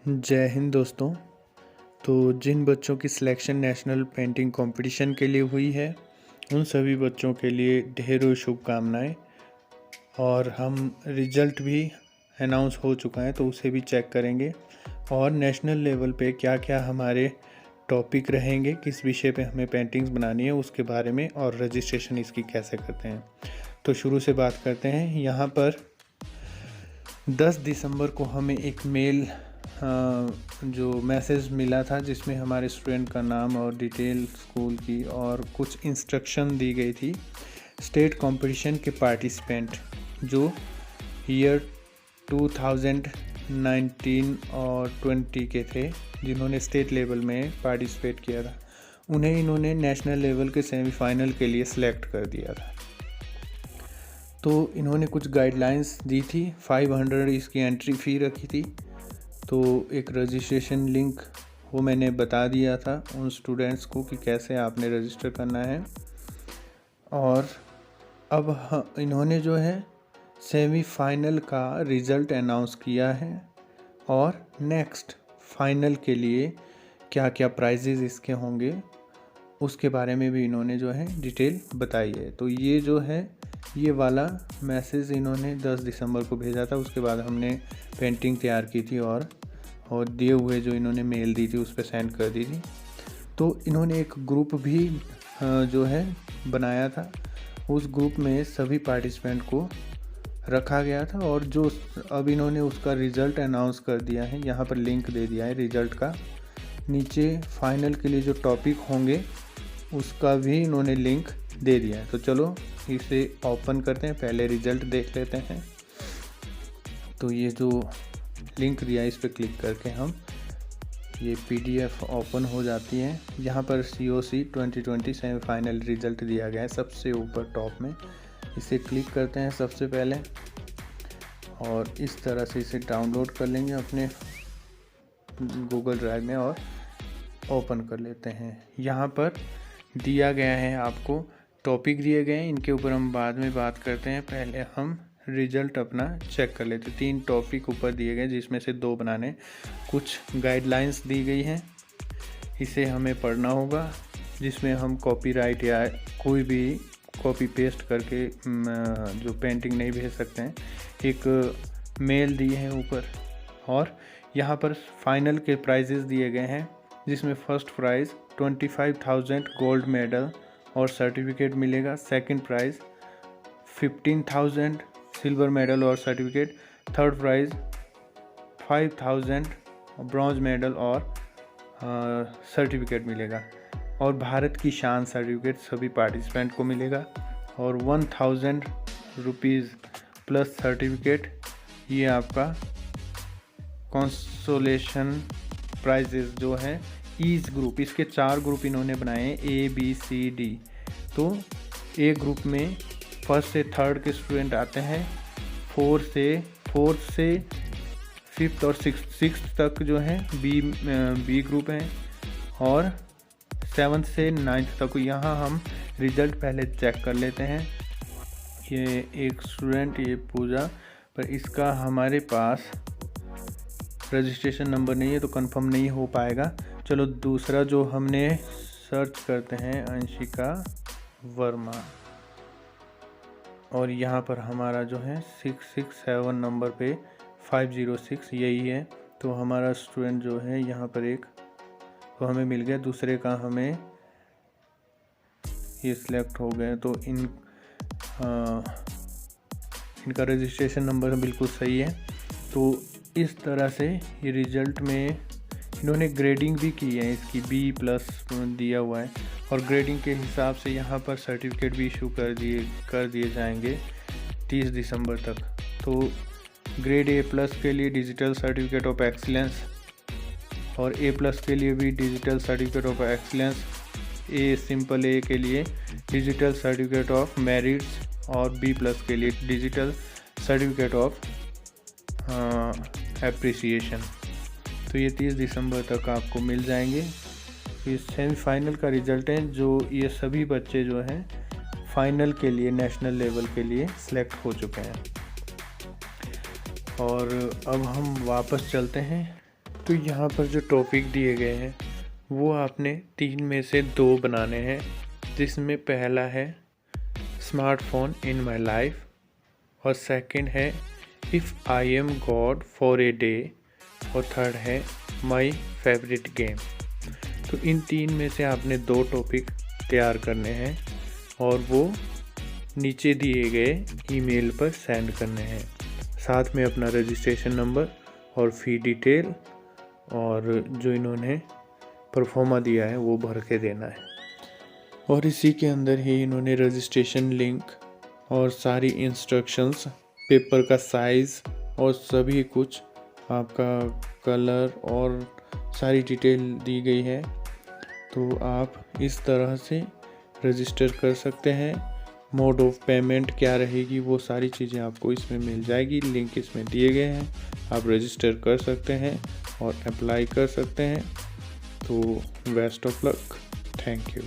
जय हिंद दोस्तों। तो जिन बच्चों की सिलेक्शन नेशनल पेंटिंग कंपटीशन के लिए हुई है उन सभी बच्चों के लिए ढेरों शुभकामनाएं। और हम रिजल्ट भी अनाउंस हो चुका है तो उसे भी चेक करेंगे और नेशनल लेवल पे क्या क्या हमारे टॉपिक रहेंगे, किस विषय पे हमें पेंटिंग्स बनानी है उसके बारे में, और रजिस्ट्रेशन इसकी कैसे करते हैं। तो शुरू से बात करते हैं। यहाँ पर 10 दिसंबर को हमें एक मेल जो मैसेज मिला था जिसमें हमारे स्टूडेंट का नाम और डिटेल स्कूल की और कुछ इंस्ट्रक्शन दी गई थी। स्टेट कंपटीशन के पार्टिसिपेंट जो ईयर 2019 और 20 के थे, जिन्होंने स्टेट लेवल में पार्टिसिपेट किया था, उन्हें इन्होंने नेशनल लेवल के सेमीफाइनल के लिए सिलेक्ट कर दिया था। तो इन्होंने कुछ गाइडलाइंस दी थी। 500 इसकी एंट्री फ़ी रखी थी। तो एक रजिस्ट्रेशन लिंक वो मैंने बता दिया था उन स्टूडेंट्स को कि कैसे आपने रजिस्टर करना है। और अब इन्होंने जो है सेमीफाइनल का रिज़ल्ट अनाउंस किया है और नेक्स्ट फाइनल के लिए क्या क्या प्राइजेज़ इसके होंगे उसके बारे में भी इन्होंने जो है डिटेल बताई है। तो ये जो है ये वाला मैसेज इन्होंने 10 दिसंबर को भेजा था। उसके बाद हमने पेंटिंग तैयार की थी और दिए हुए जो इन्होंने मेल दी थी उस पर सेंड कर दी थी। तो इन्होंने एक ग्रुप भी जो है बनाया था। उस ग्रुप में सभी पार्टिसिपेंट को रखा गया था और जो अब इन्होंने उसका रिज़ल्ट अनाउंस कर दिया है। यहाँ पर लिंक दे दिया है रिज़ल्ट का। नीचे फाइनल के लिए जो टॉपिक होंगे उसका भी इन्होंने लिंक दे दिया है। तो चलो इसे ओपन करते हैं, पहले रिज़ल्ट देख लेते हैं। तो ये जो लिंक दिया है इस पर क्लिक करके हम ये PDF ओपन हो जाती है। यहाँ पर COC 2020 सेमीफाइनल रिज़ल्ट दिया गया है सबसे ऊपर टॉप में। इसे क्लिक करते हैं सबसे पहले और इस तरह से इसे डाउनलोड कर लेंगे अपने गूगल ड्राइव में और ओपन कर लेते हैं। यहाँ पर दिया गया है, आपको टॉपिक दिए गए हैं, इनके ऊपर हम बाद में बात करते हैं। पहले हम रिज़ल्ट अपना चेक कर लेते। 3 टॉपिक ऊपर दिए गए जिसमें से 2 बनाने। कुछ गाइडलाइंस दी गई हैं, इसे हमें पढ़ना होगा, जिसमें हम कॉपीराइट या कोई भी कॉपी पेस्ट करके जो पेंटिंग नहीं भेज सकते हैं। एक मेल दिए हैं ऊपर और यहाँ पर फाइनल के प्राइजेस दिए गए हैं, जिसमें फर्स्ट प्राइज़ 25,000 गोल्ड मेडल और सर्टिफिकेट मिलेगा। सेकंड प्राइज़ 15,000 सिल्वर मेडल और certificate. Third prize 5,000 bronze medal और सर्टिफिकेट मिलेगा। और भारत की शान सर्टिफिकेट सभी पार्टिसिपेंट को मिलेगा। और 1,000 रुपीज़ प्लस सर्टिफिकेट, ये आपका कंसोलेशन प्राइजेस जो है ईच ग्रुप। इसके 4 ग्रुप इन्होंने बनाए हैं, ABCD। तो ए ग्रुप में फर्स्ट से थर्ड के स्टूडेंट आते हैं। फोर्थ से फिफ्थ और सिक्स्थ तक जो है बी ग्रुप हैं और 7th से 9th तक। यहाँ हम रिज़ल्ट पहले चेक कर लेते हैं। ये एक स्टूडेंट, ये पूजा, पर इसका हमारे पास रजिस्ट्रेशन नंबर नहीं है तो कंफर्म नहीं हो पाएगा। चलो दूसरा जो हमने सर्च करते हैं, अंशिका वर्मा, और यहाँ पर हमारा जो है 667 नंबर पे 506 यही है। तो हमारा स्टूडेंट जो है यहाँ पर एक तो हमें मिल गया, दूसरे का हमें ये सिलेक्ट हो गए। तो इनका रजिस्ट्रेशन नंबर बिल्कुल सही है। तो इस तरह से ये रिज़ल्ट में इन्होंने ग्रेडिंग भी की है, इसकी B+ दिया हुआ है और ग्रेडिंग के हिसाब से यहाँ पर सर्टिफिकेट भी इशू कर दिए जाएंगे 30 दिसंबर तक। तो ग्रेड A+ के लिए डिजिटल सर्टिफिकेट ऑफ एक्सीलेंस और A+ के लिए भी digital certificate of excellence, simple A के लिए डिजिटल सर्टिफिकेट ऑफ मेरिट्स और B+ के लिए डिजिटल सर्टिफिकेट ऑफ एप्रिसिएशन। तो ये 30 दिसंबर तक आपको मिल जाएंगे। ये सेमीफाइनल का रिज़ल्ट है, जो ये सभी बच्चे जो हैं फाइनल के लिए नेशनल लेवल के लिए सिलेक्ट हो चुके हैं। और अब हम वापस चलते हैं तो यहाँ पर जो टॉपिक दिए गए हैं वो आपने 3 में से 2 बनाने हैं, जिसमें पहला है स्मार्टफोन इन माई लाइफ और सेकंड है if I am God for a day और थर्ड है माई फेवरेट गेम। तो इन 3 में से आपने 2 टॉपिक तैयार करने हैं और वो नीचे दिए गए ईमेल पर सेंड करने हैं, साथ में अपना रजिस्ट्रेशन नंबर और फ़ी डिटेल और जो इन्होंने परफॉर्मा दिया है वो भर के देना है। और इसी के अंदर ही इन्होंने रजिस्ट्रेशन लिंक और सारी इंस्ट्रक्शंस, पेपर का साइज़ और सभी कुछ, आपका कलर और सारी डिटेल दी गई है। तो आप इस तरह से रजिस्टर कर सकते हैं। मोड ऑफ पेमेंट क्या रहेगी वो सारी चीज़ें आपको इसमें मिल जाएगी, लिंक इसमें दिए गए हैं, आप रजिस्टर कर सकते हैं और अप्लाई कर सकते हैं। तो best of luck, thank you.